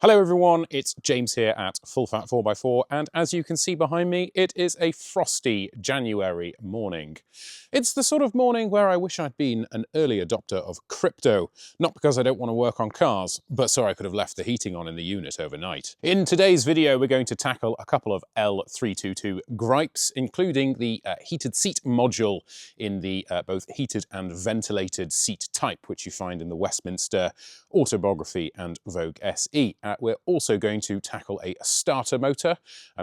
Hello everyone, it's James here at Full Fat 4x4, and as you can see behind me, it is a frosty January morning. It's the sort of morning where I wish I'd been an early adopter of crypto, not because I don't want to work on cars, but so I could have left the heating on in the unit overnight. In today's video, we're going to tackle a couple of L322 gripes, including the heated seat module in the both heated and ventilated seat type, which you find in the Westminster Autobiography and Vogue SE. We're also going to tackle a starter motor.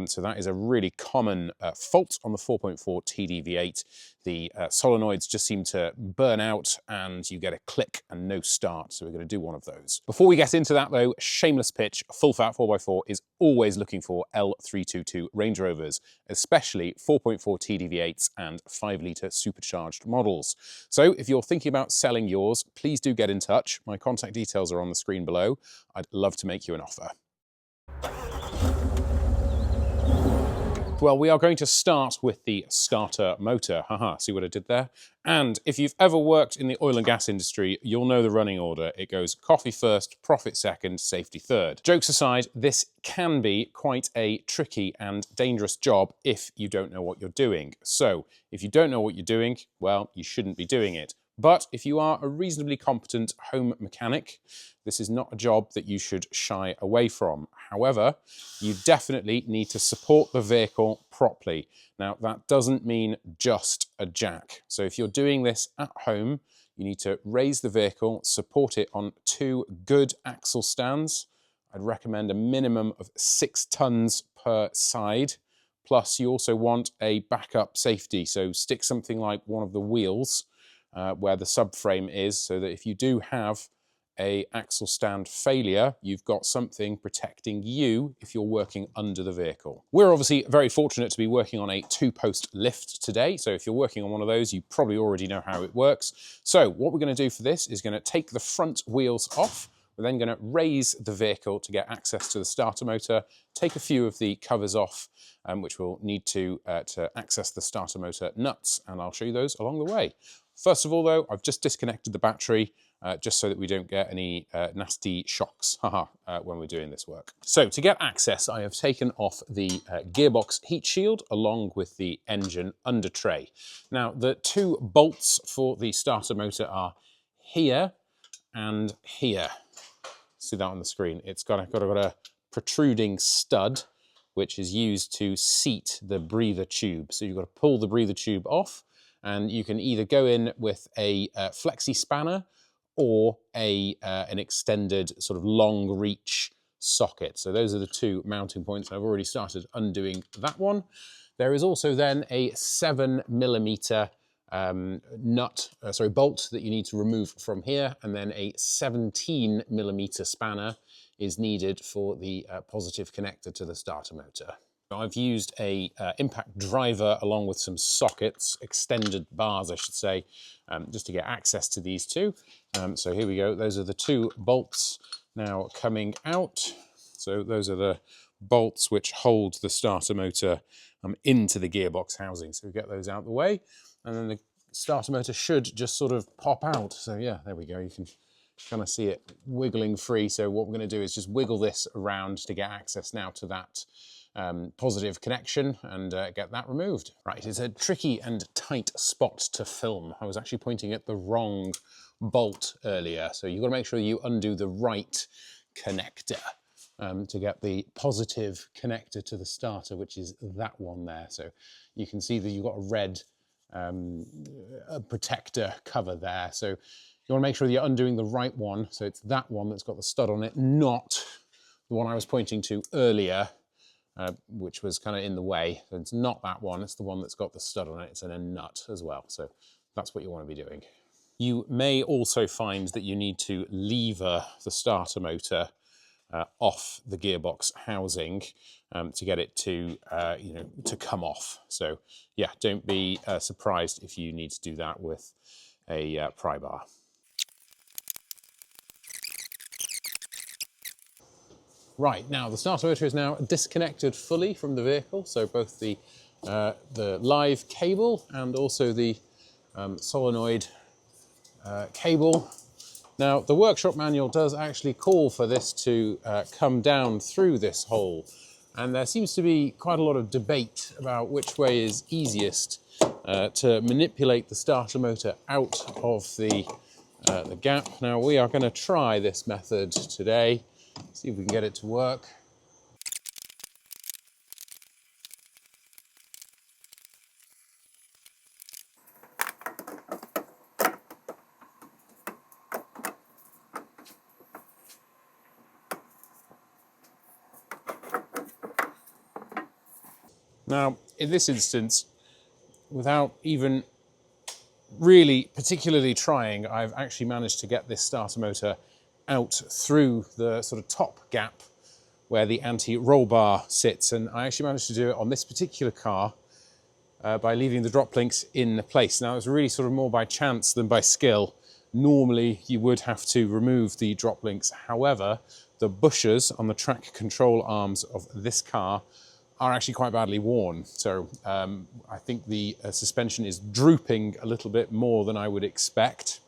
So that is a really common fault on the 4.4 TDV8. The solenoids just seem to burn out and you get a click and no start. So we're going to do one of those. Before we get into that though, shameless pitch, Full Fat 4x4 is always looking for L322 Range Rovers, especially 4.4 TDV8s and 5-litre supercharged models. So if you're thinking about selling yours, please do get in touch. My contact details are on the screen below. I'd love to make you an offer. Well, we are going to start with the starter motor. Haha, see what I did there? And if you've ever worked in the oil and gas industry, you'll know the running order. It goes coffee first, profit second, safety third. Jokes aside, this can be quite a tricky and dangerous job if you don't know what you're doing. So if you don't know what you're doing, well, you shouldn't be doing it. But if you are a reasonably competent home mechanic, this is not a job that you should shy away from. However, you definitely need to support the vehicle properly. Now, that doesn't mean just a jack. So if you're doing this at home, you need to raise the vehicle, support it on 2 good axle stands. I'd recommend a minimum of 6 tons per side. Plus, you also want a backup safety. So stick something like one of the wheels where the subframe is, so that if you do have a axle stand failure, you've got something protecting you if you're working under the vehicle. We're obviously very fortunate to be working on a 2-post lift today, so if you're working on one of those, you probably already know how it works. So what we're going to do for this is going to take the front wheels off. We're then going to raise the vehicle to get access to the starter motor, take a few of the covers off, which we'll need to access the starter motor nuts, and I'll show you those along the way. First of all though, I've just disconnected the battery just so that we don't get any nasty shocks when we're doing this work. So to get access, I have taken off the gearbox heat shield along with the engine under tray. Now the 2 bolts for the starter motor are here and here. See that on the screen. It's got a protruding stud which is used to seat the breather tube. So you've got to pull the breather tube off, and you can either go in with a flexi spanner or an extended sort of long reach socket. So those are the 2 mounting points. I've already started undoing that one. There is also then a 7mm bolt that you need to remove from here, and then a 17mm spanner is needed for the positive connector to the starter motor. I've used a impact driver along with some sockets, extended bars I should say, just to get access to these 2. So here we go, those are the 2 bolts now coming out. So those are the bolts which hold the starter motor into the gearbox housing. So we get those out the way, and then the starter motor should just sort of pop out. So yeah, there we go, you can kind of see it wiggling free. So what we're going to do is just wiggle this around to get access now to that positive connection and get that removed. Right, it's a tricky and tight spot to film. I was actually pointing at the wrong bolt earlier, so you've got to make sure you undo the right connector to get the positive connector to the starter, which is that one there. So you can see that you've got a red protector cover there. So you want to make sure that you're undoing the right one. So it's that one that's got the stud on it, not the one I was pointing to earlier, which was kind of in the way. So it's not that one, it's the one that's got the stud on it. It's in a nut as well. So that's what you want to be doing. You may also find that you need to lever the starter motor off the gearbox housing to get it to, to come off. So yeah, don't be surprised if you need to do that with a pry bar. Right, now the starter motor is now disconnected fully from the vehicle, so both the live cable and also the solenoid cable Now, the workshop manual does actually call for this to come down through this hole, and there seems to be quite a lot of debate about which way is easiest to manipulate the starter motor out of the gap. Now, we are going to try this method today, see if we can get it to work. Now, in this instance, without even really particularly trying, I've actually managed to get this starter motor out through the sort of top gap where the anti-roll bar sits, and I actually managed to do it on this particular car by leaving the drop links in place. Now, it was really sort of more by chance than by skill. Normally, you would have to remove the drop links. However, the bushers on the track control arms of this car are actually quite badly worn. So I think the suspension is drooping a little bit more than I would expect.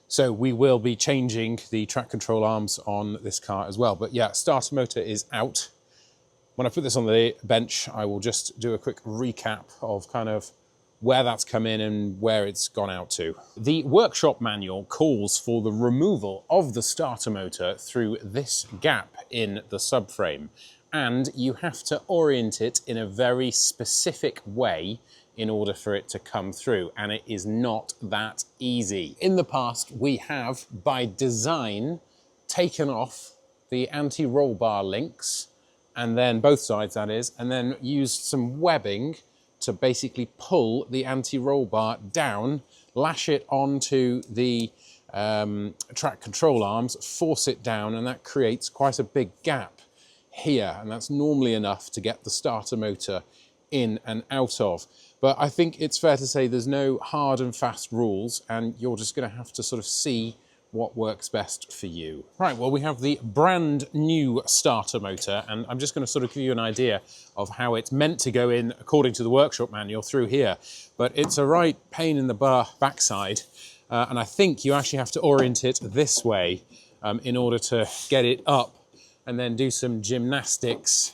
So we will be changing the track control arms on this car as well. But yeah, starter motor is out. When I put this on the bench, I will just do a quick recap of kind of where that's come in and where it's gone out to. The workshop manual calls for the removal of the starter motor through this gap in the subframe. And you have to orient it in a very specific way in order for it to come through, and it is not that easy. In the past, we have, by design, taken off the anti-roll bar links, and then both sides, that is, and then used some webbing to basically pull the anti-roll bar down, lash it onto the track control arms, force it down, and that creates quite a big gap here, and that's normally enough to get the starter motor in and out of. But I think it's fair to say there's no hard and fast rules, and you're just going to have to sort of see what works best for you. Right, well, we have the brand new starter motor, and I'm just going to sort of give you an idea of how it's meant to go in according to the workshop manual through here. But it's a right pain in the backside, and I think you actually have to orient it this way in order to get it up, and then do some gymnastics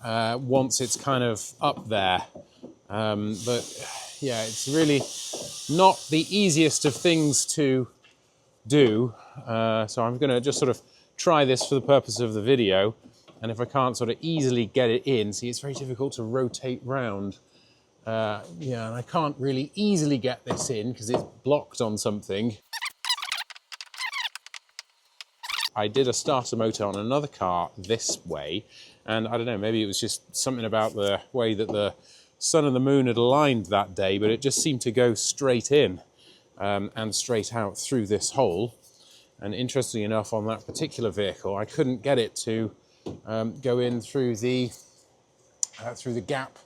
once it's kind of up there. But yeah, it's really not the easiest of things to do. So I'm gonna just sort of try this for the purpose of the video. And if I can't sort of easily get it in, see, it's very difficult to rotate round. Yeah, and I can't really easily get this in because it's blocked on something. I did a starter motor on another car this way, and I don't know, maybe it was just something about the way that the sun and the moon had aligned that day, but it just seemed to go straight in and straight out through this hole. And interestingly enough, on that particular vehicle, I couldn't get it to go in through the gap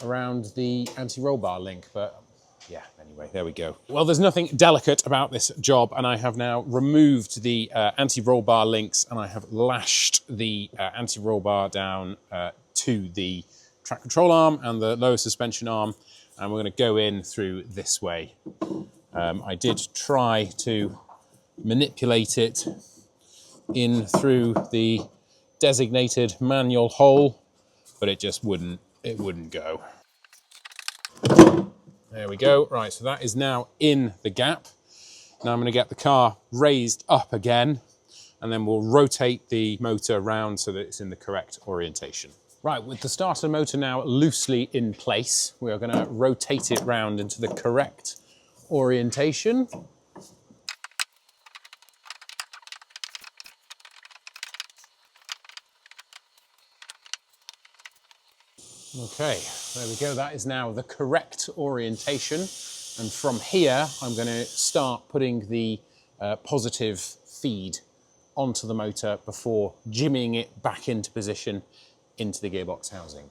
around the anti-roll bar link, but yeah, anyway, there we go. Well, there's nothing delicate about this job, and I have now removed the anti-roll bar links, and I have lashed the anti-roll bar down to the track control arm and the lower suspension arm, and we're going to go in through this way. I did try to manipulate it in through the designated manual hole, but it just wouldn't go. There we go. Right, so that is now in the gap. Now I'm going to get the car raised up again, and then we'll rotate the motor around so that it's in the correct orientation. Right, with the starter motor now loosely in place, we are going to rotate it round into the correct orientation. Okay, there we go. That is now the correct orientation. And from here, I'm going to start putting the positive feed onto the motor before jimmying it back into position into the gearbox housing.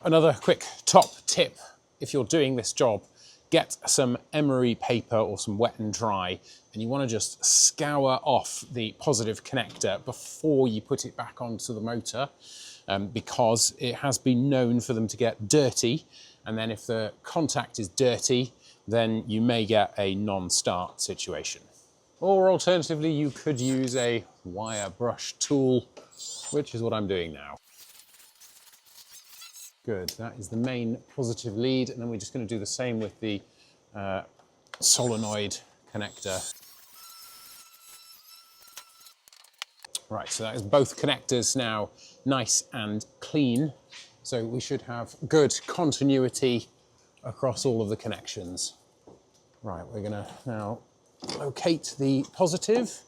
Another quick top tip, if you're doing this job, get some emery paper or some wet and dry, and you want to just scour off the positive connector before you put it back onto the motor, because it has been known for them to get dirty, And then if the contact is dirty, then you may get a non-start situation. Or alternatively, you could use a wire brush tool, which is what I'm doing now. Good, that is the main positive lead, and then we're just going to do the same with the solenoid connector. Right, so that is both connectors now nice and clean. So we should have good continuity across all of the connections. Right, we're going to now locate the positive.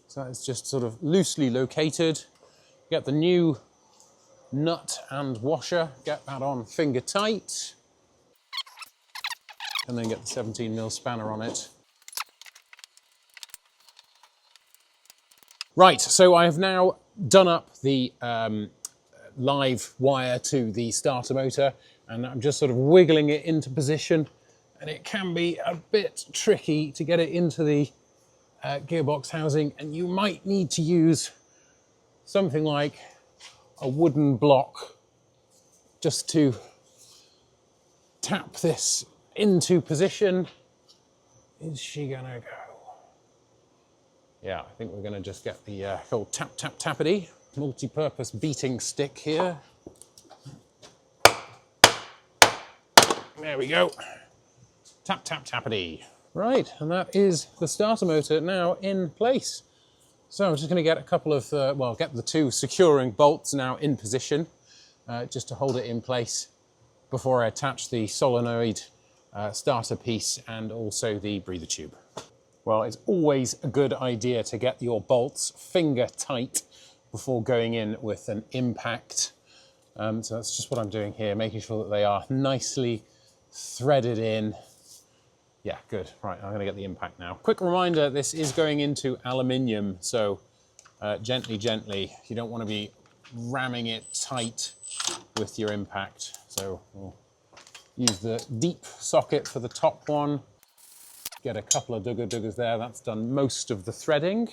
So it's just sort of loosely located. Get the new nut and washer, get that on finger tight. And then get the 17mm spanner on it. Right, so I have now done up the live wire to the starter motor, and I'm just sort of wiggling it into position, and it can be a bit tricky to get it into the gearbox housing, and you might need to use something like a wooden block just to tap this into position. Is she gonna go? Yeah, I think we're gonna just get the old tap, tap, tappity multi-purpose beating stick here. There we go. Tap, tap, tappity. Right, and that is the starter motor now in place. So I'm just going to get a couple of, well, get the two securing bolts now in position, just to hold it in place before I attach the solenoid starter piece and also the breather tube. Well, it's always a good idea to get your bolts finger tight before going in with an impact. So that's just what I'm doing here, making sure that they are nicely threaded in. Yeah, good. Right, I'm going to get the impact now. Quick reminder, this is going into aluminium, so gently, gently. You don't want to be ramming it tight with your impact. So we'll use the deep socket for the top one. Get a couple of duggers there. That's done most of the threading.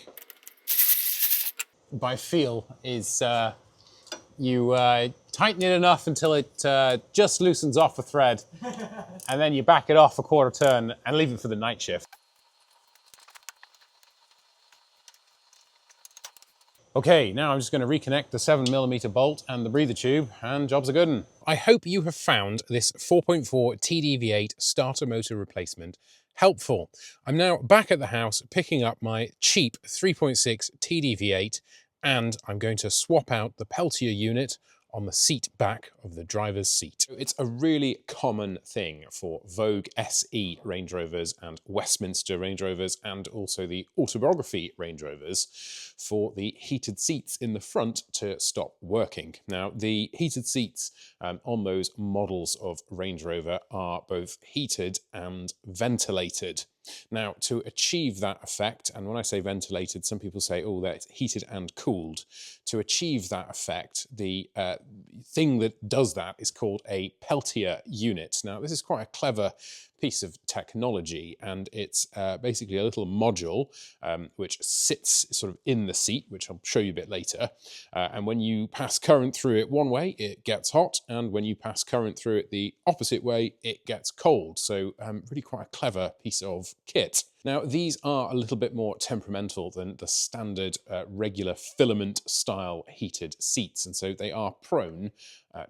By feel is you tighten it enough until it just loosens off a thread, and then you back it off a quarter turn and leave it for the night shift. Okay, now I'm just going to reconnect the 7mm bolt and the breather tube, and job's a good one. I hope you have found this 4.4 TDV8 starter motor replacement helpful. I'm now back at the house picking up my cheap 3.6 TDV8, and I'm going to swap out the Peltier unit on the seat back of the driver's seat. It's a really common thing for Vogue SE Range Rovers and Westminster Range Rovers, and also the autobiography Range Rovers, for the heated seats in the front to stop working. Now, the heated seats on those models of Range Rover are both heated and ventilated. Now, to achieve that effect, and when I say ventilated, some people say, oh, that's heated and cooled. To achieve that effect, the thing that does that is called a Peltier unit. Now, this is quite a clever piece of technology, and it's basically a little module which sits sort of in the seat, which I'll show you a bit later. And when you pass current through it one way, it gets hot, and when you pass current through it the opposite way, it gets cold. So really quite a clever piece of kit. Now, these are a little bit more temperamental than the standard regular filament style heated seats, and so they are prone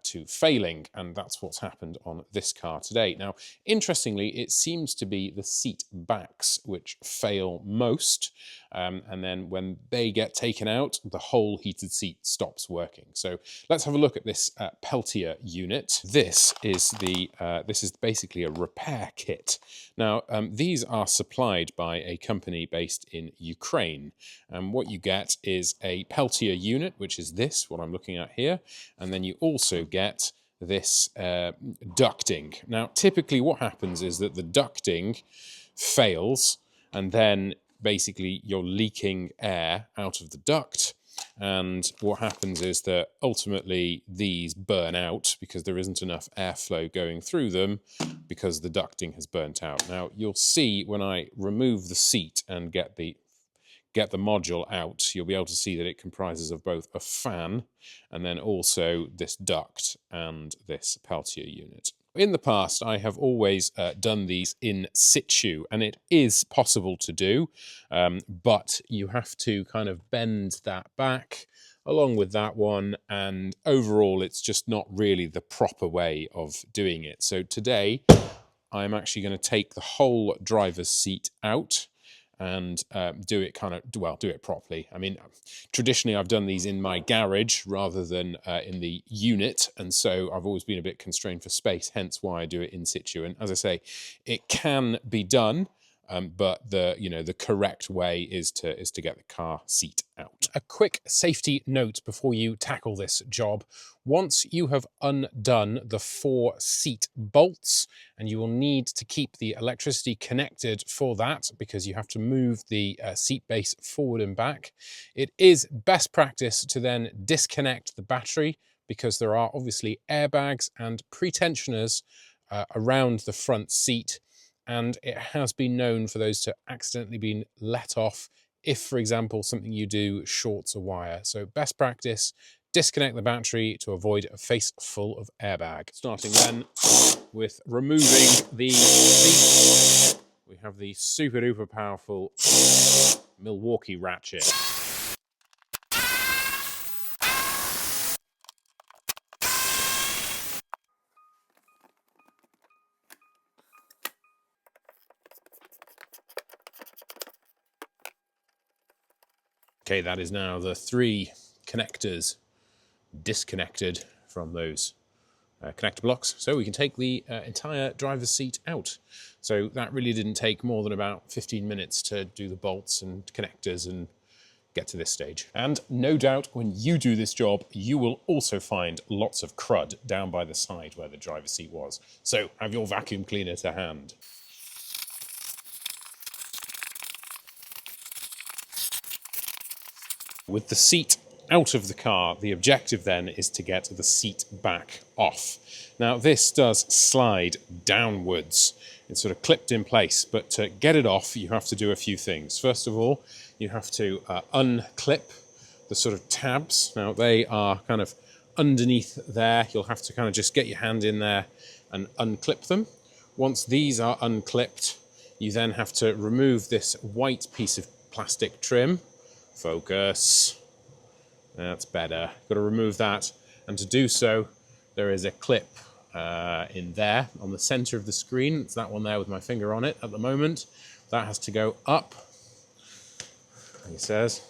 to failing, and that's what's happened on this car today. Now, interestingly, it seems to be the seat backs which fail most, and then when they get taken out, the whole heated seat stops working. So let's have a look at this Peltier unit. This is basically a repair kit. Now, these are supplied by a company based in Ukraine, and what you get is a Peltier unit, which is this, what I'm looking at here, and then you also get this ducting. Now, typically what happens is that the ducting fails, and then basically you're leaking air out of the duct, and what happens is that ultimately these burn out because there isn't enough airflow going through them because the ducting has burnt out. Now, you'll see when I remove the seat and get the module out, you'll be able to see that it comprises of both a fan and then also this duct and this Peltier unit. In the past, I have always done these in situ, and it is possible to do, but you have to kind of bend that back along with that one, and overall it's just not really the proper way of doing it. So today I'm actually going to take the whole driver's seat out and do it do it properly. I mean, traditionally I've done these in my garage rather than in the unit, and so I've always been a bit constrained for space, hence why I do it in situ. And as I say, it can be done, but the correct way is to get the car seat out. A quick safety note before you tackle this job: once you have undone the 4 seat bolts, and you will need to keep the electricity connected for that because you have to move the seat base forward and back, it is best practice to then disconnect the battery, because there are obviously airbags and pretensioners around the front seat, and it has been known for those to accidentally be let off if, for example, something you do shorts a wire. So best practice, disconnect the battery to avoid a face full of airbag. Starting then with removing the seat, we have the super duper powerful Milwaukee ratchet. Okay, that is now the 3 connectors disconnected from those connector blocks, so we can take the entire driver's seat out. So that really didn't take more than about 15 minutes to do the bolts and connectors and get to this stage. And no doubt when you do this job, you will also find lots of crud down by the side where the driver's seat was. So have your vacuum cleaner to hand. With the seat out of the car, the objective then is to get the seat back off. Now this does slide downwards. It's sort of clipped in place, but to get it off, you have to do a few things. First of all, you have to unclip the sort of tabs. Now they are kind of underneath there. You'll have to kind of just get your hand in there and unclip them. Once these are unclipped, you then have to remove this white piece of plastic trim. Focus. That's better. Got to remove that, and to do so, there is a clip in there on the center of the screen. It's that one there with my finger on it at the moment. That has to go up. He says,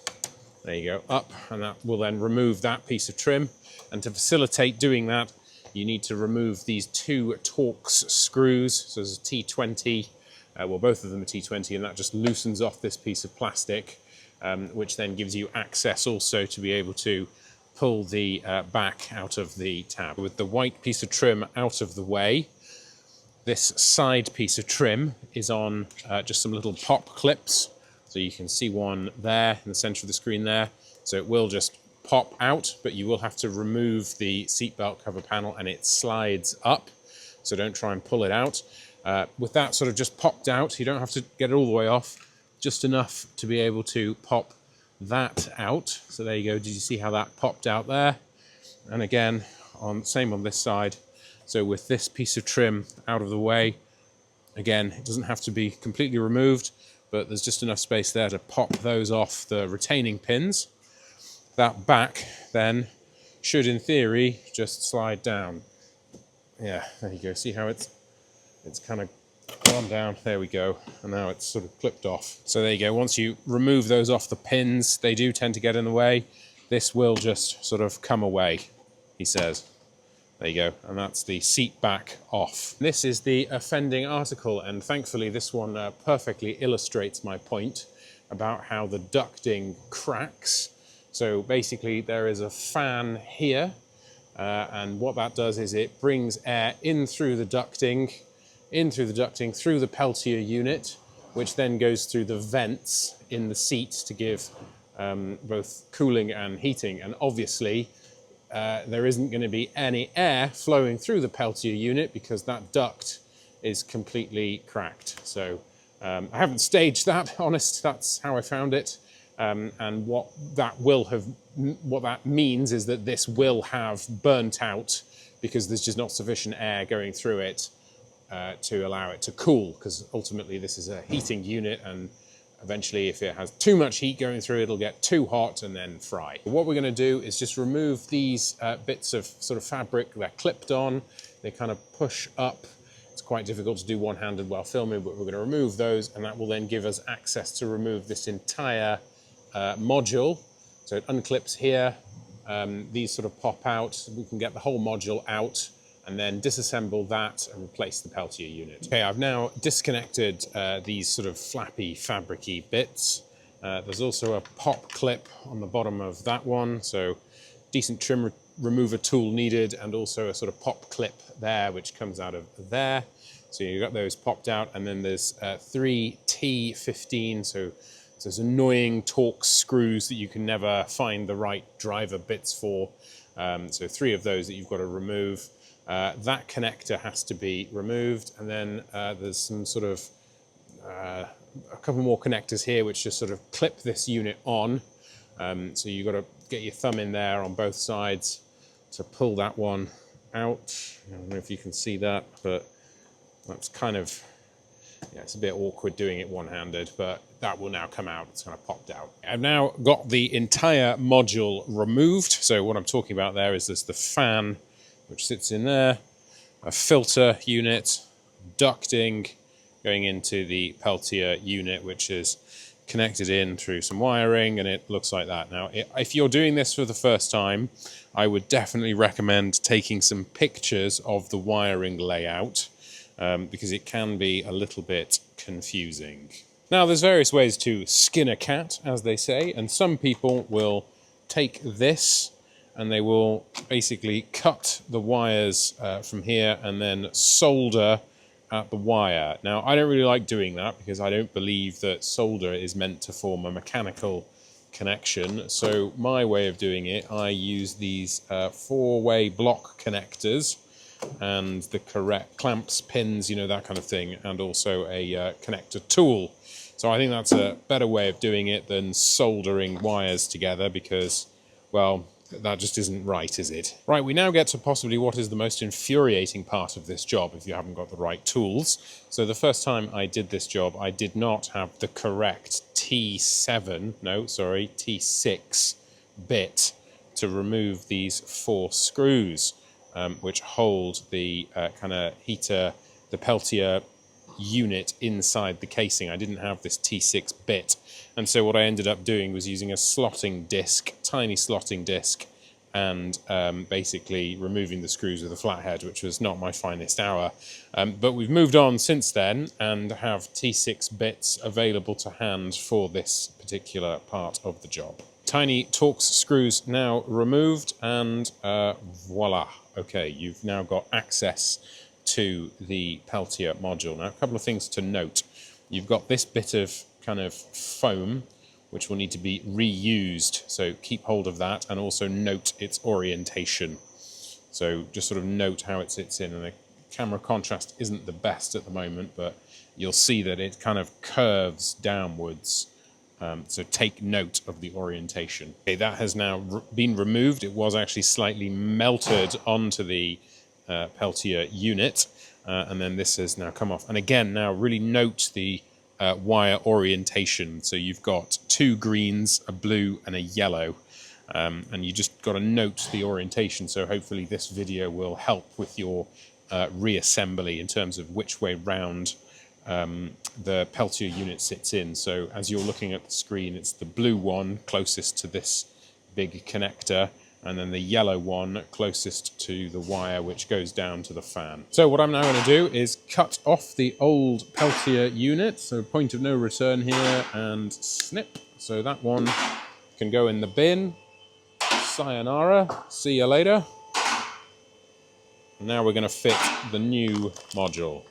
there you go, up, and that will then remove that piece of trim. And to facilitate doing that, you need to remove these 2 Torx screws. So there's a T20, well, both of them are T20, and that just loosens off this piece of plastic, which then gives you access also to be able to pull the back out of the tab. With the white piece of trim out of the way, this side piece of trim is on just some little pop clips. So you can see one there in the center of the screen there. So it will just pop out, but you will have to remove the seatbelt cover panel, and it slides up. So don't try and pull it out. With that sort of just popped out, you don't have to get it all the way off, just enough to be able to pop that out. So there you go. Did you see how that popped out there? And again, same on this side. So with this piece of trim out of the way, again, it doesn't have to be completely removed, but there's just enough space there to pop those off the retaining pins. That back then should, in theory, just slide down. Yeah, there you go. See how it's kind of gone down. There we go. And now it's sort of clipped off. So there you go. Once you remove those off the pins, they do tend to get in the way. This will just sort of come away, he says. There you go. And that's the seat back off. This is the offending article, and thankfully this one perfectly illustrates my point about how the ducting cracks. So basically there is a fan here, and what that does is it brings air in through the ducting, through the Peltier unit, which then goes through the vents in the seat to give both cooling and heating. And obviously there isn't going to be any air flowing through the Peltier unit because that duct is completely cracked. So I haven't staged that, honest, that's how I found it. And what that means is that this will have burnt out because there's just not sufficient air going through it to allow it to cool, because ultimately this is a heating unit, and eventually if it has too much heat going through, it'll get too hot and then fry. What we're going to do is just remove these bits of sort of fabric. They're clipped on, they kind of push up. It's quite difficult to do one-handed while filming, but we're going to remove those, and that will then give us access to remove this entire module. So it unclips here, these sort of pop out, we can get the whole module out, and then disassemble that and replace the Peltier unit. Okay, I've now disconnected these sort of flappy, fabric-y bits. There's also a pop clip on the bottom of that one, so decent trim remover tool needed, and also a sort of pop clip there, which comes out of there. So you've got those popped out, and then there's 3 T15, so those annoying Torx screws that you can never find the right driver bits for. So 3 of those that you've got to remove. That connector has to be removed, and then there's some sort of a couple more connectors here which just sort of clip this unit on. So you've got to get your thumb in there on both sides to pull that one out. I don't know if you can see that, but that's kind of, yeah, it's a bit awkward doing it one-handed, but that will now come out. It's kind of popped out. I've now got the entire module removed. So what I'm talking about there is there's the fan, which sits in there, a filter unit, ducting going into the Peltier unit, which is connected in through some wiring, and it looks like that. Now, if you're doing this for the first time, I would definitely recommend taking some pictures of the wiring layout, because it can be a little bit confusing. Now, there's various ways to skin a cat, as they say, and some people will take this and they will basically cut the wires from here and then solder at the wire. Now, I don't really like doing that because I don't believe that solder is meant to form a mechanical connection. So my way of doing it, I use these 4-way block connectors and the correct clamps, pins, you know, that kind of thing, and also a connector tool. So I think that's a better way of doing it than soldering wires together, because, well, that just isn't right, is it? Right, we now get to possibly what is the most infuriating part of this job if you haven't got the right tools. So the first time I did this job, I did not have the correct T6 bit to remove these 4 screws, which hold the kind of heater, the Peltier unit inside the casing. I didn't have this T6 bit, and so what I ended up doing was using a slotting disc, tiny slotting disc, and basically removing the screws with a flathead, which was not my finest hour. But we've moved on since then and have T6 bits available to hand for this particular part of the job. Tiny Torx screws now removed, and voila. Okay, you've now got access to the Peltier module. Now, a couple of things to note. You've got this bit of kind of foam, which will need to be reused, so keep hold of that, and also note its orientation. So just sort of note how it sits in, and the camera contrast isn't the best at the moment, but you'll see that it kind of curves downwards. So take note of the orientation. Okay, that has now been removed. It was actually slightly melted onto the Peltier unit, and then this has now come off. And again, now really note the wire orientation. So you've got 2 greens, a blue and a yellow, and you just got to note the orientation. So hopefully this video will help with your reassembly in terms of which way round the Peltier unit sits in. So as you're looking at the screen, it's the blue one closest to this big connector, and then the yellow one closest to the wire which goes down to the fan. So what I'm now going to do is cut off the old Peltier unit, so point of no return here, and snip. So that one can go in the bin. Sayonara, see you later. And now we're going to fit the new module,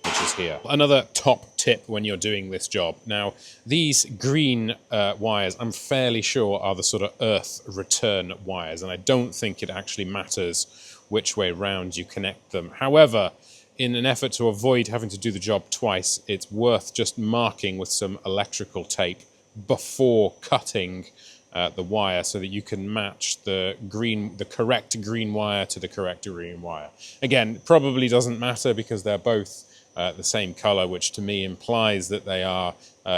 which is here. Another top tip when you're doing this job. Now, these green wires, I'm fairly sure, are the sort of earth return wires, and I don't think it actually matters which way round you connect them. However, in an effort to avoid having to do the job twice, it's worth just marking with some electrical tape before cutting the wire so that you can match the correct green wire to the correct green wire. Again, probably doesn't matter because they're both the same color, which to me implies that they are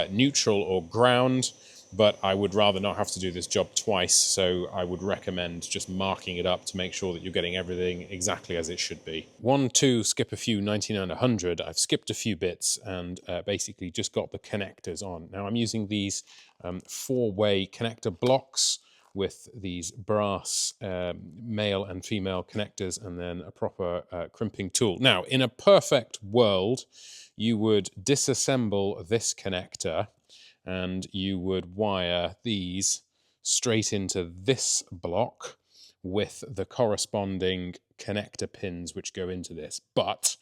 neutral or ground, but I would rather not have to do this job twice, so I would recommend just marking it up to make sure that you're getting everything exactly as it should be. 1, 2, skip a few, 99, 100. I've skipped a few bits and basically just got the connectors on. Now I'm using these 4-way connector blocks with these brass male and female connectors and then a proper crimping tool. Now, in a perfect world, you would disassemble this connector and you would wire these straight into this block with the corresponding connector pins which go into this. But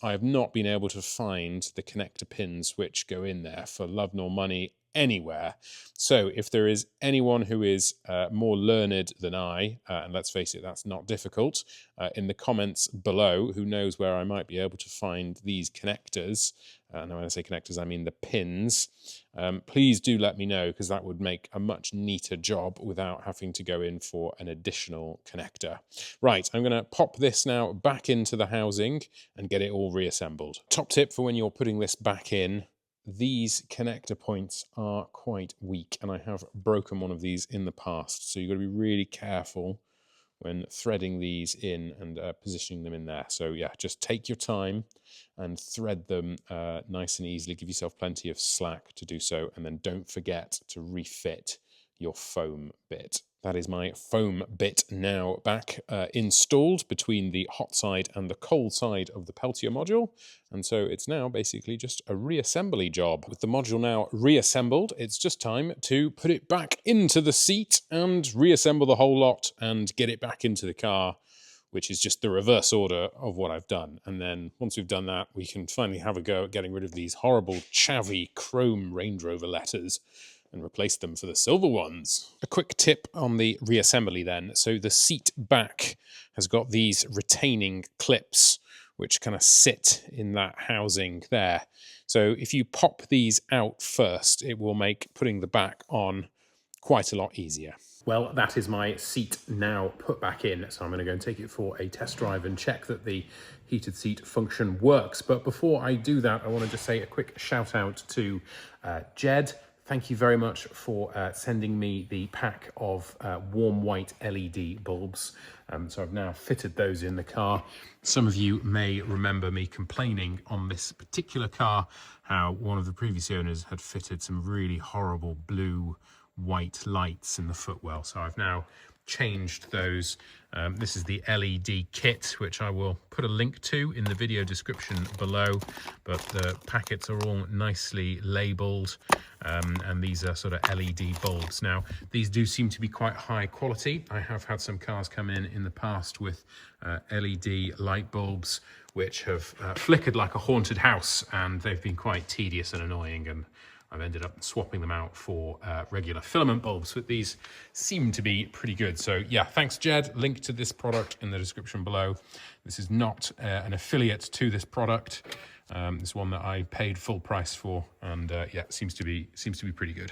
I have not been able to find the connector pins which go in there for love nor money anywhere. So if there is anyone who is more learned than I, and let's face it, that's not difficult, in the comments below, who knows where I might be able to find these connectors, and when I say connectors, I mean the pins, please do let me know, because that would make a much neater job without having to go in for an additional connector. Right, I'm going to pop this now back into the housing and get it all reassembled. Top tip for when you're putting this back in: these connector points are quite weak, and I have broken one of these in the past, so you've got to be really careful when threading these in and positioning them in there. So yeah, just take your time and thread them nice and easily. Give yourself plenty of slack to do so, and then don't forget to refit your foam bit. That is my foam bit now back installed between the hot side and the cold side of the Peltier module. And so it's now basically just a reassembly job. With the module now reassembled, it's just time to put it back into the seat and reassemble the whole lot and get it back into the car, which is just the reverse order of what I've done. And then once we've done that, we can finally have a go at getting rid of these horrible chavvy chrome Range Rover letters and replace them for the silver ones. A quick tip on the reassembly then. So the seat back has got these retaining clips which kind of sit in that housing there. So if you pop these out first, it will make putting the back on quite a lot easier. Well, that is my seat now put back in, so I'm going to go and take it for a test drive and check that the heated seat function works. But before I do that, I want to just say a quick shout out to Jed. Thank you very much for sending me the pack of warm white LED bulbs. So I've now fitted those in the car. Some of you may remember me complaining on this particular car how one of the previous owners had fitted some really horrible blue white lights in the footwell. So I've now changed those. This is the LED kit, which I will put a link to in the video description below, but the packets are all nicely labeled, and these are sort of LED bulbs. Now, these do seem to be quite high quality. I have had some cars come in the past with LED light bulbs which have flickered like a haunted house, and they've been quite tedious and annoying, and I've ended up swapping them out for regular filament bulbs, but these seem to be pretty good. So yeah, thanks Jed. Link to this product in the description below. This is not an affiliate to this product. It's one that I paid full price for, and yeah, seems to be pretty good.